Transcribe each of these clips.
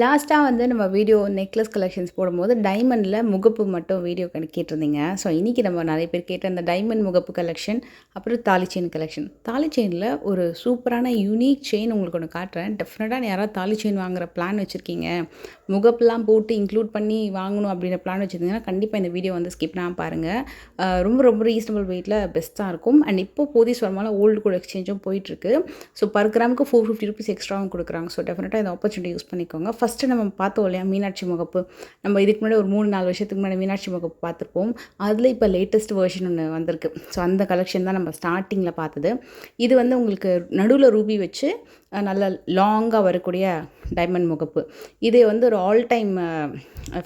லாஸ்ட்டாக வந்து நம்ம வீடியோ நெக்லஸ் கலெக்ஷன்ஸ் போடும்போது டைமண்டில் முகப்பு மட்டும் வீடியோ கேட்டிருந்தீங்க. ஸோ இன்றைக்கி நம்ம நிறைய பேர் கேட்ட அந்த டைமண்ட் முகப்பு கலெக்ஷன், அப்புறம் தாலி செயின் கலெக்ஷன். தாலி செயினில் ஒரு சூப்பரான யூனிக் செயின் உங்களுக்கு ஒன்று காட்டுறேன். டெஃபினட்டாக யாராவது தாலி செயின் வாங்குகிற பிளான் வச்சுருக்கீங்க, முகப்புலாம் போட்டு இன்க்ளூட் பண்ணி வாங்கணும் அப்படின்ற பிளான் வச்சுருந்தீங்கன்னா கண்டிப்பாக இந்த வீடியோ வந்து ஸ்கிப் பண்ணாமல் பாருங்கள். ரொம்ப ரொம்ப ரீசனபிள் வெயிட்டில் பெஸ்ட்டாக இருக்கும். அண்ட் இப்போ போதிஸ் வரமால ஓல்டு கூட எக்ஸ்சேஞ்சும் போயிட்டுருக்கு. ஸோ பர் கிராமுக்கு 450 ருபீஸ் எக்ஸ்ட்ராவும் கொடுக்குறாங்க. ஸோ டெஃபினட்டாக இந்த ஆப்பர்ச்சுனிட்டி யூஸ் பண்ணிக்கோங்க. ஃபஸ்ட்டு நம்ம பார்த்தோம் இல்லையா மீனாட்சி முகப்பு, நம்ம இதுக்கு முன்னாடி ஒரு 3-4 வருஷத்துக்கு முன்னாடி மீனாட்சி முகப்பு பார்த்துருப்போம். அதில் இப்போ லேட்டஸ்ட் வெர்ஷன் ஒன்று வந்திருக்கு. ஸோ அந்த கலெக்ஷன் தான் நம்ம ஸ்டார்டிங்கில் பார்த்தது. இது வந்து உங்களுக்கு நடுவில் ரூபி வச்சு நல்ல லாங்காக வரக்கூடிய டைமண்ட் முகப்பு. இது வந்து ஒரு ஆல் டைம்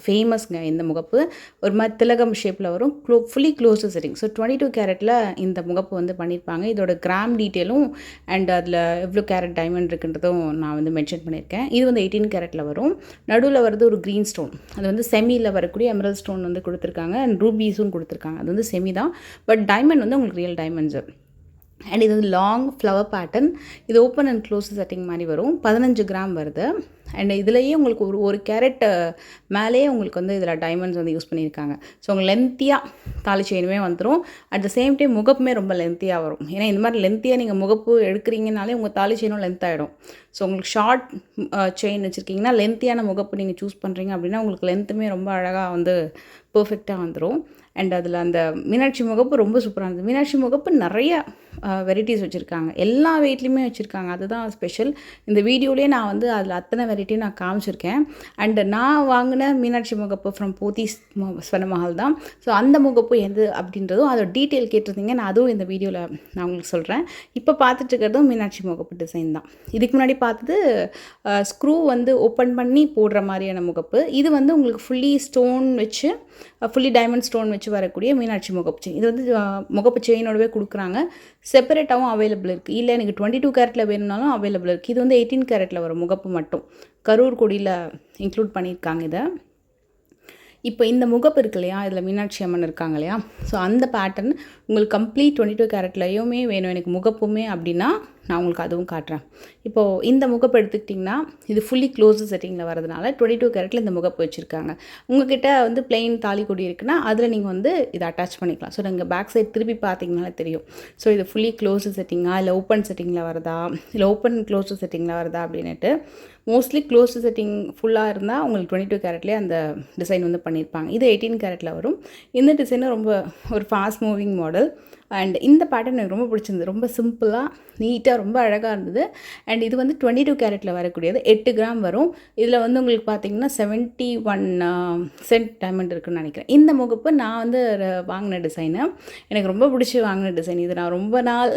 ஃபேமஸ்ங்க. இந்த முகப்பு ஒரு மாதிரி திலகம் ஷேப்பில் வரும், ஃபுல்லி க்ளோஸ்டு செட்டிங். ஸோ 22 கேரட்டில் இந்த முகப்பு வந்து பண்ணியிருப்பாங்க. இதோட கிராம் டீட்டெயிலும் அண்ட் அதில் எவ்வளோ கேரட் டைமண்ட் இருக்குன்றதும் நான் வந்து மென்ஷன் பண்ணியிருக்கேன். இது வந்து 18 கேரட்டில் வரும். நடுவில் வருது ஒரு க்ரீன் ஸ்டோன், அது வந்து செமியில் வரக்கூடிய எமரல் ஸ்டோன் வந்து கொடுத்துருக்காங்க. அண்ட் ரூபீஸும் கொடுத்துருக்காங்க. அது வந்து செமி தான், பட் டைமண்ட் வந்து உங்களுக்கு ரியல் டைமண்ட்ஸு. அண்ட் இது வந்து லாங் ஃப்ளவர் பேட்டர்ன். இது ஓப்பன் அண்ட் க்ளோஸ் செட்டிங் மாதிரி வரும். 15 கிராம் வருது. அண்ட் இதுலேயே உங்களுக்கு ஒரு கேரட் மேலேயே உங்களுக்கு வந்து இதில் டைமண்ட்ஸ் வந்து யூஸ் பண்ணியிருக்காங்க. ஸோ உங்களுக்கு லென்த்தியாக தாலி செயினுமே வந்துடும். அட் த சேம் டைம் முகப்புமே ரொம்ப லென்த்தியாக வரும். ஏன்னா இந்த மாதிரி லென்த்தியாக நீங்கள் முகப்பு எடுக்கிறீங்கனாலே உங்கள் தாலி செயினும் லென்த் ஆகிடும். ஸோ உங்களுக்கு ஷார்ட் செயின் வச்சுருக்கீங்கன்னா லென்த்தியான முகப்பு நீங்கள் சூஸ் பண்ணுறீங்க அப்படின்னா உங்களுக்கு லென்த்துமே ரொம்ப அழகாக வந்து பர்ஃபெக்டாக வந்துடும். அண்ட் அதில் அந்த மீனாட்சி முகப்பு ரொம்ப சூப்பராக இருந்தது. மீனாட்சி முகப்பு நிறைய வெரைட்டிஸ் வச்சுருக்காங்க, எல்லா வெயிட்லேயுமே வச்சுருக்காங்க. அதுதான் ஸ்பெஷல். இந்த வீடியோலேயே நான் வந்து அதில் அத்தனை வெரைட்டியும் நான் காமிச்சிருக்கேன். அண்டு நான் வாங்கின மீனாட்சி முகப்பு ஃப்ரம் போத்தீஸ் ஸ்வர்ண மஹால் தான். ஸோ அந்த முகப்பு எது அப்படின்றதும் அதோட டீட்டெயில் கேட்டிருந்தீங்க, நான் அதுவும் இந்த வீடியோவில் நான் உங்களுக்கு சொல்கிறேன். இப்போ பார்த்துட்டு இருக்கிறதும் மீனாட்சி முகப்பு டிசைன் தான். இதுக்கு முன்னாடி பார்த்தது ஸ்க்ரூ வந்து ஓப்பன் பண்ணி போடுற மாதிரியான முகப்பு. இது வந்து உங்களுக்கு ஃபுல்லி ஸ்டோன் வச்சு, ஃபுல்லி டைமண்ட் ஸ்டோன் வச்சு வரக்கூடிய மீனாட்சி முகப்பு செயின். இது வந்து முகப்பு செயினோடவே கொடுக்குறாங்க. செப்பரேட்டாகவும் அவைலபிள் இருக்குது. இல்லை எனக்கு 22 கேரட்டில் வேணும்னாலும் அவைலபிள் இருக்குது. இது வந்து 18 கேரட்டில் வரும் முகப்பு மட்டும். கரூர் கொடியில் இன்க்ளூட் பண்ணியிருக்காங்க இதை. இப்போ இந்த முகப்பு இருக்கு இல்லையா, இதில் மீனாட்சி அம்மன் இருக்காங்க இல்லையா, ஸோ அந்த பேட்டர்ன் உங்களுக்கு கம்ப்ளீட் 22 கேரட்லையுமே வேணும் எனக்கு முகப்புமே அப்படின்னா நான் உங்களுக்கு அதுவும் காட்டுறேன். இப்போது இந்த முகப்பு எடுத்துக்கிட்டிங்கன்னா இது ஃபுல்லி க்ளோஸ்டு செட்டிங்கில் வரதுனால 22 கேரட்டில் இந்த முகப்பு வச்சுருக்காங்க. உங்கள்கிட்ட வந்து பிளெயின் தாலி கொடி இருக்குன்னா அதில் நீங்கள் வந்து இதை அட்டாச் பண்ணிக்கலாம். ஸோ நீங்கள் பேக் சைட் திருப்பி பார்த்தீங்கனாலே தெரியும். ஸோ இது ஃபுல்லி க்ளோஸ்டு செட்டிங்கா இல்லை ஓப்பன் செட்டிங்கில் வருதா, இல்லை ஓப்பன் க்ளோஸ்டு செட்டிங்கில் வருதா அப்படின்ட்டு. மோஸ்ட்லி க்ளோஸ்டு செட்டிங் ஃபுல்லாக இருந்தால் உங்களுக்கு 22 கேரட்லேயே அந்த டிசைன் வந்து பண்ணியிருப்பாங்க. இது 18 கேரட்டில் வரும். இந்த டிசைனும் ரொம்ப ஒரு ஃபாஸ்ட் மூவிங் மாடல். அண்ட் இந்த பேட்டர்ன் எனக்கு ரொம்ப பிடிச்சிருந்தது. ரொம்ப சிம்பிளாக நீட்டாக ரொம்ப அழகாக இருந்தது. அண்ட் இது வந்து 22 கேரட்டில் வரக்கூடியது. 8 கிராம் வரும். இதில் வந்து உங்களுக்கு பார்த்தீங்கன்னா 71 சென்ட் டைமண்ட் இருக்குன்னு நினைக்கிறேன். இந்த முகப்பு நான் வந்து வாங்கின டிசைனு, எனக்கு ரொம்ப பிடிச்சி வாங்கின டிசைன். இது நான் ரொம்ப நாள்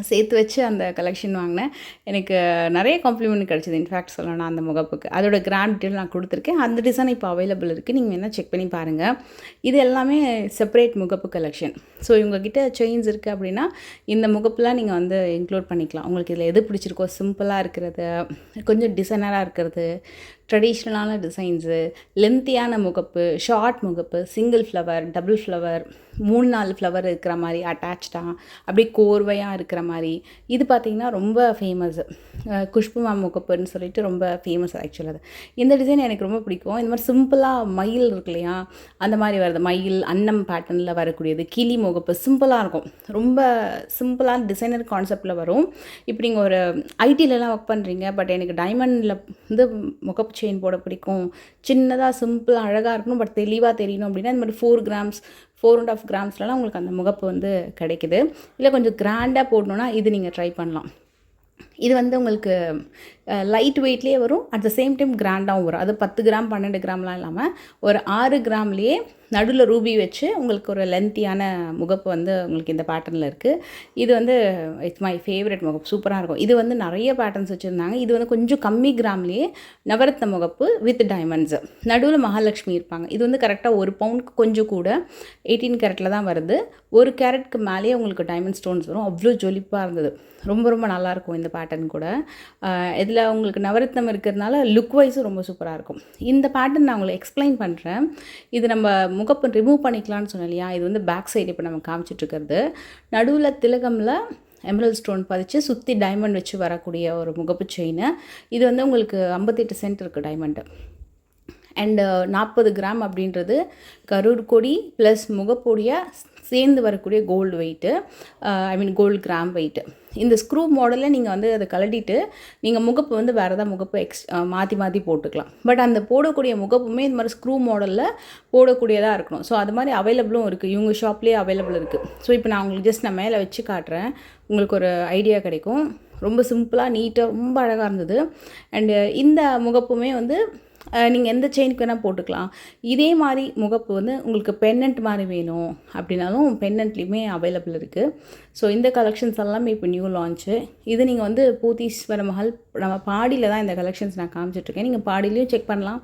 சேர்த்து வச்சு அந்த கலெக்ஷன் வாங்கினேன். எனக்கு நிறைய காம்ப்ளிமெண்ட் கிடச்சிது. இன்ஃபேக்ட் சொல்லணும் அந்த முகப்புக்கு. அதோட கிராண்ட் டீட்டெயில் நான் கொடுத்துருக்கேன். அந்த டிசைன் இப்போ அவைலபிள் இருக்குது, நீங்கள் வேணால் செக் பண்ணி பாருங்கள். இது எல்லாமே செப்பரேட் முகப்பு கலெக்ஷன். ஸோ இவங்ககிட்ட செயின்ஸ் இருக்குது அப்படின்னா இந்த முகப்புலாம் நீங்கள் வந்து இன்க்ளூட் பண்ணிக்கலாம். உங்களுக்கு இதில் எது பிடிச்சிருக்கோ, சிம்பிளாக இருக்கிறது, கொஞ்சம் டிசைனராக இருக்கிறது, ட்ரெடிஷ்னலான டிசைன்ஸு, லென்த்தியான முகப்பு, ஷார்ட் முகப்பு, single flower, double flower, 3-4 flower இருக்கிற மாதிரி அட்டாச்சாக அப்படியே கோர்வையாக இருக்கிற மாதிரி. இது பார்த்திங்கன்னா ரொம்ப ஃபேமஸ். குஷ்புமா முகப்புன்னு சொல்லிட்டு ரொம்ப ஃபேமஸ் ஆக்சுவலாக. அது இந்த டிசைன் எனக்கு ரொம்ப பிடிக்கும். இந்த மாதிரி சிம்பிளாக மயில் இருக்கு இல்லையா, அந்த மாதிரி வருது. மயில் அன்னம் பேட்டர்னில் வரக்கூடியது. கிளி முகப்பு சிம்பிளாக இருக்கும். ரொம்ப சிம்பிளான டிசைனர் கான்செப்டில் வரும். இப்போ நீங்கள் ஒரு ஐடிலலாம் ஒர்க் பண்ணுறீங்க, பட் எனக்கு டைமண்டில் வந்து முகப்பு செயின் போட பிடிக்கும், சின்னதாக சிம்பிளாக அழகாக இருக்கணும், பட் தெளிவாக தெரியணும் அப்படின்னா இந்த மாதிரி 4 கிராம்ஸ் 4.5 கிராம்ஸ்லாம் உங்களுக்கு அந்த முகப்பு வந்து கிடைக்குது. இல்லை கொஞ்சம் கிராண்டாக போடணுன்னா இது நீங்கள் ட்ரை பண்ணலாம். இது வந்து உங்களுக்கு லைட் வெயிட்லேயே வரும், அட் த சேம் டைம் கிராண்டாகவும் வரும். அது 10 கிராம் 12 கிராம்லாம் இல்லாமல் ஒரு 6 கிராம்லேயே நடுவில் ரூபி வச்சு உங்களுக்கு ஒரு லென்த்தியான முகப்பு வந்து உங்களுக்கு இந்த பேட்டர்னில் இருக்குது. இது வந்து இட்ஸ் மை ஃபேவரட் முகப்பு, சூப்பராக இருக்கும். இது வந்து நிறைய பேட்டர்ன்ஸ் வச்சுருந்தாங்க. இது வந்து கொஞ்சம் கம்மி கிராம்லேயே நவரத்ன முகப்பு வித் டைமண்ட்ஸு, நடுவில் மகாலட்சுமி இருப்பாங்க. இது வந்து கரெக்டாக 1 பவுண்டுக்கு கொஞ்சம் கூட 18 கேரட்டில் தான் வருது. 1 கேரட்க்கு மேலேயே உங்களுக்கு டைமண்ட் ஸ்டோன்ஸ் வரும். அவ்வளோ ஜொலிப்பாக இருந்தது. ரொம்ப ரொம்ப நல்லாயிருக்கும் இந்த பேட்டர்ன் கூட. இதில் உங்களுக்கு நவரத்னம் இருக்கிறதுனால லுக் வைஸும் ரொம்ப சூப்பராக இருக்கும். இந்த பேட்டர்ன் நான் உங்களுக்கு எக்ஸ்பிளைன் பண்ணுறேன். இது நம்ம முகப்பு ரிமூவ் பண்ணிக்கலாம்னு சொன்னேன் இல்லையா, இது வந்து பேக் சைடு இப்போ நம்ம காமிச்சிட்ருக்கிறது. நடுவில் திலகமில் எமரல்ட் ஸ்டோன் பதிச்சு சுற்றி டைமண்ட் வச்சு வரக்கூடிய ஒரு முகப்பு செயின். இது வந்து உங்களுக்கு 58 சென்ட் இருக்குது டைமண்டு. அண்டு 40 கிராம் அப்படின்றது கரூர் கொடி ப்ளஸ் முகப்பொடிய சேர்ந்து வரக்கூடிய gold weight, gold gram weight. இந்த ஸ்க்ரூ மாடலில் நீங்கள் வந்து அதை கழட்டிட்டு நீங்கள் முகப்பு வந்து வேறு ஏதாவது முகப்பு மாற்றி போட்டுக்கலாம். பட் அந்த போடக்கூடிய முகப்புமே இந்த மாதிரி ஸ்க்ரூ மாடலில் போடக்கூடியதாக இருக்கணும். ஸோ அது மாதிரி அவைலபிளும் இருக்குது, இவங்க ஷாப்லேயே அவைலபிள் இருக்குது. ஸோ இப்போ நான் உங்களுக்கு நான் மேலே வச்சு காட்டுறேன், உங்களுக்கு ஒரு ஐடியா கிடைக்கும். ரொம்ப சிம்பிளாக நீட்டாக ரொம்ப அழகாக இருந்தது. அண்டு இந்த முகப்புமே வந்து நீங்கள் எந்த செயினுக்கு வேணால் போட்டுக்கலாம். இதே மாதிரி முகப்பு வந்து உங்களுக்கு பென்னண்ட் மாதிரி வேணும் அப்படின்னாலும் பென்னண்ட்லேயுமே அவைலபிள் இருக்குது. ஸோ இந்த கலெக்ஷன்ஸ் எல்லாமே இப்போ நியூ லான்ச்சு. இது நீங்கள் வந்து பூத்தீஸ்வர மஹால் நம்ம பாடியில் தான் இந்த கலெக்ஷன்ஸ் நான் காமிச்சிட்ருக்கேன். நீங்கள் பாடிலையும் செக் பண்ணலாம்,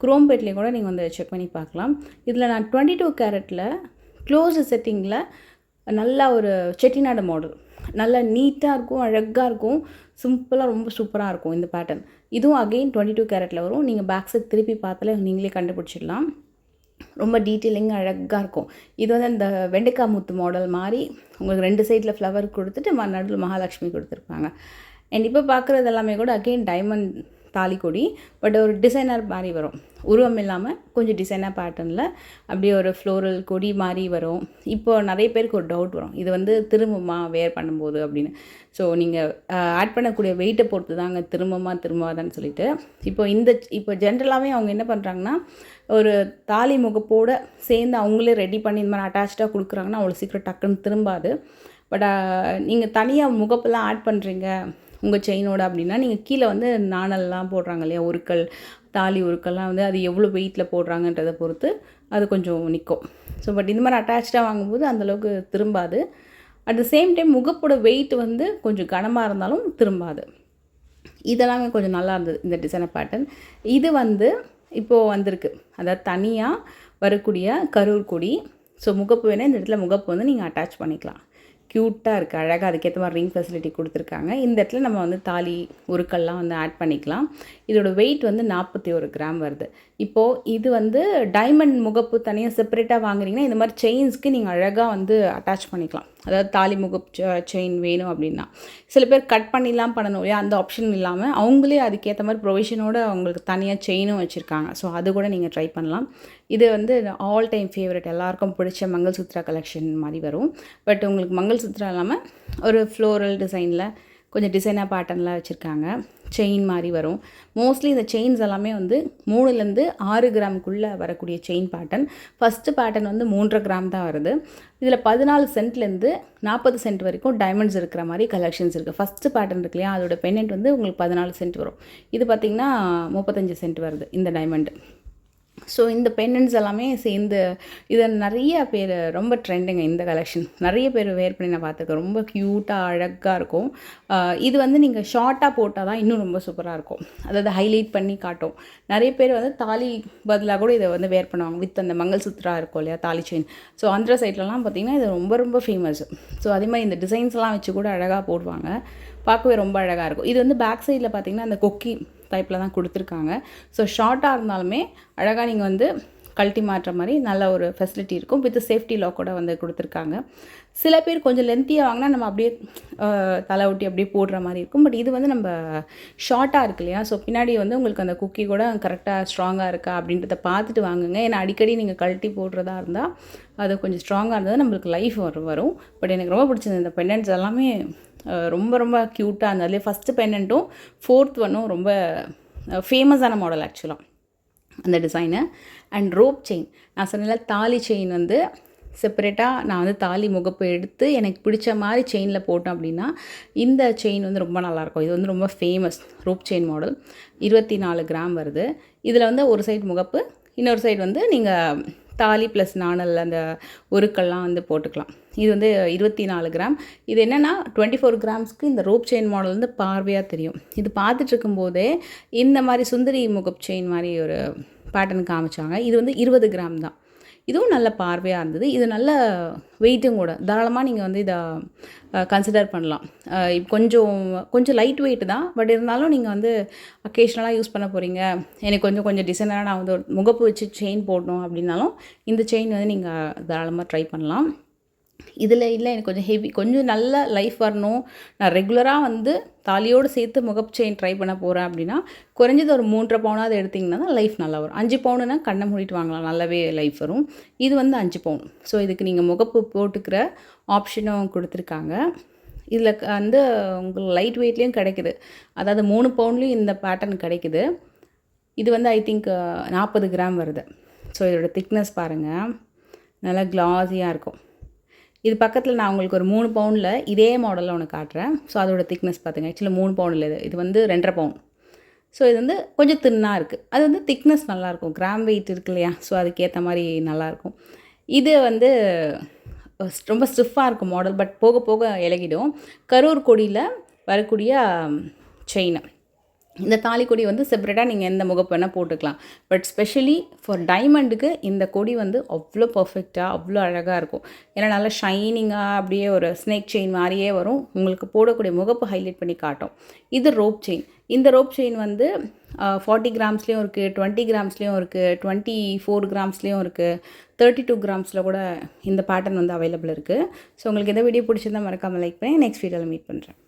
குரோம்பேட்லேயும் கூட நீங்கள் வந்து செக் பண்ணி பார்க்கலாம். இதில் நான் 22 கேரட்டில் க்ளோஸ் செட்டிங்கில் நல்லா ஒரு செட்டிநாடு மாடல் நல்லா நீட்டாக இருக்கும், அழகாக இருக்கும், சிம்பிளாக ரொம்ப சூப்பராக இருக்கும் இந்த பேட்டர்ன். இதுவும் அகெயின் 22 கேரட்டில் வரும். நீங்கள் பேக் சைட் திருப்பி பார்த்தாலே நீங்களே கண்டுபிடிச்சிடலாம். ரொம்ப டீட்டெயிலிங் அழகாக இருக்கும். இது வந்து அந்த வெண்டைக்காய் முத்து மாடல் மாதிரி உங்களுக்கு 2 சைடில் ஃப்ளவர் கொடுத்துட்டு நடுவில் மகாலட்சுமி கொடுத்துருப்பாங்க. அண்ட் இப்போ பார்க்குறது எல்லாமே கூட அகெயின் டைமண்ட் தாலிக்கொடி, பட் ஒரு டிசைனர் மாதிரி வரும். உருவம் இல்லாமல் கொஞ்சம் டிசைனர் பேட்டர்னில் அப்படியே ஒரு ஃப்ளோரல் கொடி மாதிரி வரும். இப்போது நிறைய பேருக்கு ஒரு டவுட் வரும், இது வந்து திரும்புமா வேர் பண்ணும்போது அப்படின்னு. ஸோ நீங்கள் ஆட் பண்ணக்கூடிய வெயிட்டை பொறுத்து தாங்க திரும்பாதான்னு சொல்லிட்டு. இப்போ ஜென்ரலாகவே அவங்க என்ன பண்ணுறாங்கன்னா, ஒரு தாலி முகப்போடு சேர்ந்து அவங்களே ரெடி பண்ணி இந்த மாதிரி அட்டாச்சாக கொடுக்குறாங்கன்னா அவ்வளோ சீக்கிரம் டக்குன்னு திரும்பாது. பட் நீங்கள் தனியாக முகப்பெல்லாம் ஆட் பண்ணுறீங்க உங்கள் செயினோட அப்படின்னா, நீங்கள் கீழே வந்து நாணல்லாம் போடுறாங்க இல்லையா, உருக்கள், தாலி உருக்கள்லாம் வந்து அது எவ்வளோ வெயிட்டில் போடுறாங்கன்றதை பொறுத்து அது கொஞ்சம் நிற்கும். ஸோ பட் இந்த மாதிரி அட்டாச்சாக வாங்கும்போது அந்தளவுக்கு திரும்பாது. அட் த சேம் டைம் முகப்போட வெயிட் வந்து கொஞ்சம் கனமாக இருந்தாலும் திரும்பாது. இதெல்லாமே கொஞ்சம் நல்லா இருந்தது இந்த டிசைனர் பேட்டர்ன். இது வந்து இப்போது வந்திருக்கு, அதாவது தனியாக வரக்கூடிய கரூர் கொடி. ஸோ முகப்பு வேணால் இந்த இடத்துல முகப்பு வந்து நீங்கள் அட்டாச் பண்ணிக்கலாம். க்யூட்டாக இருக்குது, அழகாக அதுக்கேற்ற மாதிரி ரிங் ஃபெசிலிட்டி கொடுத்துருக்காங்க. இந்த இடத்துல நம்ம வந்து தாலி உருக்கள்லாம் வந்து ஆட் பண்ணிக்கலாம். இதோட வெயிட் வந்து 41 கிராம் வருது. இப்போது இது வந்து டைமண்ட் முகப்பு தனியாக செப்பரேட்டாக வாங்குறீங்கன்னா இந்த மாதிரி செயின்ஸ்க்கு நீங்கள் அழகாக வந்து அட்டாச் பண்ணிக்கலாம். அதாவது தாலி முகப்பு செயின் வேணும் அப்படின்னா, சில பேர் கட் பண்ணிலாம் பண்ணணும் இல்லையா, அந்த ஆப்ஷன் இல்லாமல் அவங்களே அதுக்கேற்ற மாதிரி ப்ரொவிஷனோடு அவங்களுக்கு தனியாக செயினும் வச்சுருக்காங்க. ஸோ அது கூட நீங்கள் ட்ரை பண்ணலாம். இது வந்து ஆல் டைம் ஃபேவரட், எல்லாருக்கும் பிடிச்ச மங்கள்சூத்ரா கலெக்ஷன் மாதிரி வரும். பட் உங்களுக்கு மங்கள்சூத்ரா இல்லாமல் ஒரு ஃப்ளோரல் டிசைனில் கொஞ்சம் டிசைனாக பேட்டர்னில் வச்சுருக்காங்க. செயின் மாதிரி வரும். மோஸ்ட்லி இந்த செயின்ஸ் எல்லாமே வந்து 3லேருந்து 6 கிராமுக்குள்ளே வரக்கூடிய செயின் பேட்டர்ன். ஃபஸ்ட்டு பேட்டர்ன் வந்து 3.5 கிராம் தான் வருது. இதில் 14 சென்ட்லேருந்து 40 சென்ட் வரைக்கும் டைமண்ட்ஸ் இருக்கிற மாதிரி கலெக்ஷன்ஸ் இருக்குது. ஃபஸ்ட்டு பேட்டர்ன் இருக்கு இல்லையா, அதோட பெண்டன்ட் வந்து உங்களுக்கு 14 சென்ட் வரும். இது பார்த்திங்கன்னா 35 சென்ட் வருது இந்த டைமண்டு. ஸோ இந்த பெண்டன்ட்ஸ் எல்லாமே சேர்ந்து இதை நிறைய பேர் ரொம்ப ட்ரெண்டுங்க இந்த கலெக்ஷன். நிறைய பேர் வேர் பண்ணி நான் பார்த்துருக்கேன். ரொம்ப க்யூட்டாக அழகாக இருக்கும். இது வந்து நீங்கள் ஷார்ட்டாக போட்டால் தான் இன்னும் ரொம்ப சூப்பராக இருக்கும், அதாவது ஹைலைட் பண்ணி காட்டும். நிறைய பேர் வந்து தாலி பதிலாக கூட இதை வந்து வேர் பண்ணுவாங்க வித் அந்த மங்கள்சூத்ரா இருக்கும் இல்லையா, தாலி செயின். ஸோ ஆந்திரா சைட்லலாம் பார்த்திங்கன்னா இது ரொம்ப ரொம்ப ஃபேமஸ். ஸோ அதே மாதிரி இந்த டிசைன்ஸ்லாம் வச்சு கூட அழகாக போடுவாங்க, பார்க்கவே ரொம்ப அழகாக இருக்கும். இது வந்து பேக் சைடில் பார்த்திங்கன்னா அந்த கொக்கி டைப்பில் தான் கொடுத்துருக்காங்க. ஸோ ஷார்ட்டாக இருந்தாலுமே அழகாக நீங்கள் வந்து கழட்டி மாட்டுற மாதிரி நல்ல ஒரு ஃபெசிலிட்டி இருக்கும். வித் சேஃப்டி லாக் கூட வந்து கொடுத்துருக்காங்க. சில பேர் கொஞ்சம் லென்த்தியாக வாங்கினா நம்ம அப்படியே தலை ஒட்டி அப்படியே போடுற மாதிரி இருக்கும். பட் இது வந்து நம்ம ஷார்ட்டாக இருக்கு இல்லையா, ஸோ பின்னாடி வந்து உங்களுக்கு அந்த குக்கி கூட கரெக்டாக ஸ்ட்ராங்காக இருக்கா அப்படின்றத பார்த்துட்டு வாங்குங்க. ஏன்னா அடிக்கடி நீங்கள் கழட்டி போடுறதா இருந்தால் அது கொஞ்சம் ஸ்ட்ராங்காக இருந்தால் நம்மளுக்கு லைஃப் வரும். பட் எனக்கு ரொம்ப பிடிச்சது இந்த பெண்டன்ட்ஸ் எல்லாமே ரொம்ப ரொம்ப க்யூட்டாக இருந்தது. அதுலேயே ஃபஸ்ட்டு பெண்டன்ட்டும் 4th ஒன்னும் ரொம்ப ஃபேமஸான மாடல் ஆக்சுவலாக அந்த டிசைனு. அண்ட் ரோப் செயின், நான் சொன்னல தாலி செயின் வந்து செப்பரேட்டாக நான் வந்து தாலி முகப்பு எடுத்து எனக்கு பிடிச்ச மாதிரி செயினில் போட்டோம் அப்படின்னா இந்த செயின் வந்து ரொம்ப நல்லாயிருக்கும். இது வந்து ரொம்ப famous rope chain model. 24 gram வருது. இதில் வந்து ஒரு சைடு முகப்பு, இன்னொரு சைடு வந்து நீங்கள் தாலி ப்ளஸ் நாணல் அந்த உருக்கள்லாம் வந்து போட்டுக்கலாம். இது வந்து 24 கிராம். இது என்னென்னா 24 கிராம்ஸ்க்கு இந்த ரோப் செயின் மாடல் வந்து பார்வையாக தெரியும். இது பார்த்துட்டு இருக்கும்போதே இந்த மாதிரி சுந்தரி முகப்பு செயின் மாதிரி ஒரு பேட்டர்ன் காமிச்சாங்க. இது வந்து 20 கிராம் தான். இதுவும் நல்ல பார்வையாக இருந்தது. இது நல்ல வெயிட்டும் கூட, தாராளமாக நீங்கள் வந்து இதை கன்சிடர் பண்ணலாம். கொஞ்சம் லைட் வெயிட் தான், பட் இருந்தாலும் நீங்கள் வந்து அக்கேஷ்னலாக யூஸ் பண்ண போகிறீங்க, எனக்கு கொஞ்சம் டிசைனராக நான் வந்து முகப்பு வச்சு செயின் போடணும் அப்படின்னாலும் இந்த செயின் வந்து நீங்கள் தாராளமாக ட்ரை பண்ணலாம். இதில் இல்லை எனக்கு கொஞ்சம் ஹெவி, கொஞ்சம் நல்ல லைஃப் வரணும், நான் ரெகுலராக வந்து தாலியோடு சேர்த்து முகப்பு செயின் ட்ரை பண்ண போகிறேன் அப்படின்னா குறைஞ்சது ஒரு 3.5 பவுனாவது எடுத்திங்கன்னா தான் லைஃப் நல்லா வரும். 5 பவுனுனா கண்ணை மூடிட்டு வாங்கலாம், நல்லாவே லைஃப் வரும். இது வந்து 5 பவுன். ஸோ இதுக்கு நீங்கள் முகப்பு போட்டுக்கிற ஆப்ஷனும் கொடுத்துருக்காங்க. இதில் வந்து உங்களுக்கு லைட் வெயிட்லேயும் கிடைக்குது, அதாவது 3 பவுன்லேயும் இந்த பேட்டர்ன் கிடைக்குது. இது வந்து ஐ திங்க் 40 கிராம் வருது. ஸோ இதோட திக்னஸ் பாருங்கள், நல்லா கிளாஸியாக இருக்கும். இது பக்கத்தில் நான் உங்களுக்கு ஒரு 3 பவுனில் இதே மாடலில் ஒன்று காட்டுறேன். ஸோ அதோட திக்னஸ் பார்த்துங்க. ஆக்சுவலி 3 பவுனில் இது வந்து 2.5 பவுன். ஸோ இது வந்து கொஞ்சம் தின்னாக இருக்குது, அது வந்து திக்னஸ் நல்லாயிருக்கும், கிராம் வெயிட் இருக்கு இல்லையா, ஸோ அதுக்கேற்ற மாதிரி நல்லாயிருக்கும். இது வந்து ரொம்ப ஸ்டிஃபாக இருக்கும் மாடல், பட் போக போக இலகிடும். கரூர் கொடியில் வரக்கூடிய செயின். இந்த தாலி கொடி வந்து செப்பரேட்டாக நீங்கள் எந்த முகப்பு வேணால் போட்டுக்கலாம். பட் ஸ்பெஷலி ஃபார் டைமண்டுக்கு இந்த கொடி வந்து அவ்வளோ பர்ஃபெக்டாக, அவ்வளோ அழகாக இருக்கும். ஏன்னா நல்லா ஷைனிங்காக அப்படியே ஒரு ஸ்னேக் செயின் மாதிரியே வரும், உங்களுக்கு போடக்கூடிய முகப்பு ஹைலைட் பண்ணி காட்டும். இது ரோப் செயின். இந்த ரோப் செயின் வந்து 40 கிராம்ஸ்லேயும் இருக்குது, 20 கிராம்ஸ்லேயும் இருக்குது, 24 கிராம்ஸ்லேயும் இருக்குது, 32 கிராம்ஸில் கூட இந்த பேட்டர்ன் வந்து அவைலபிள் இருக்குது. ஸோ உங்களுக்கு எந்த வீடியோ பிடிச்சிருந்தால் மறக்காமல் லைக் பண்ணி நெக்ஸ்ட் வீடியோவில் மீட் பண்ணுறேன்.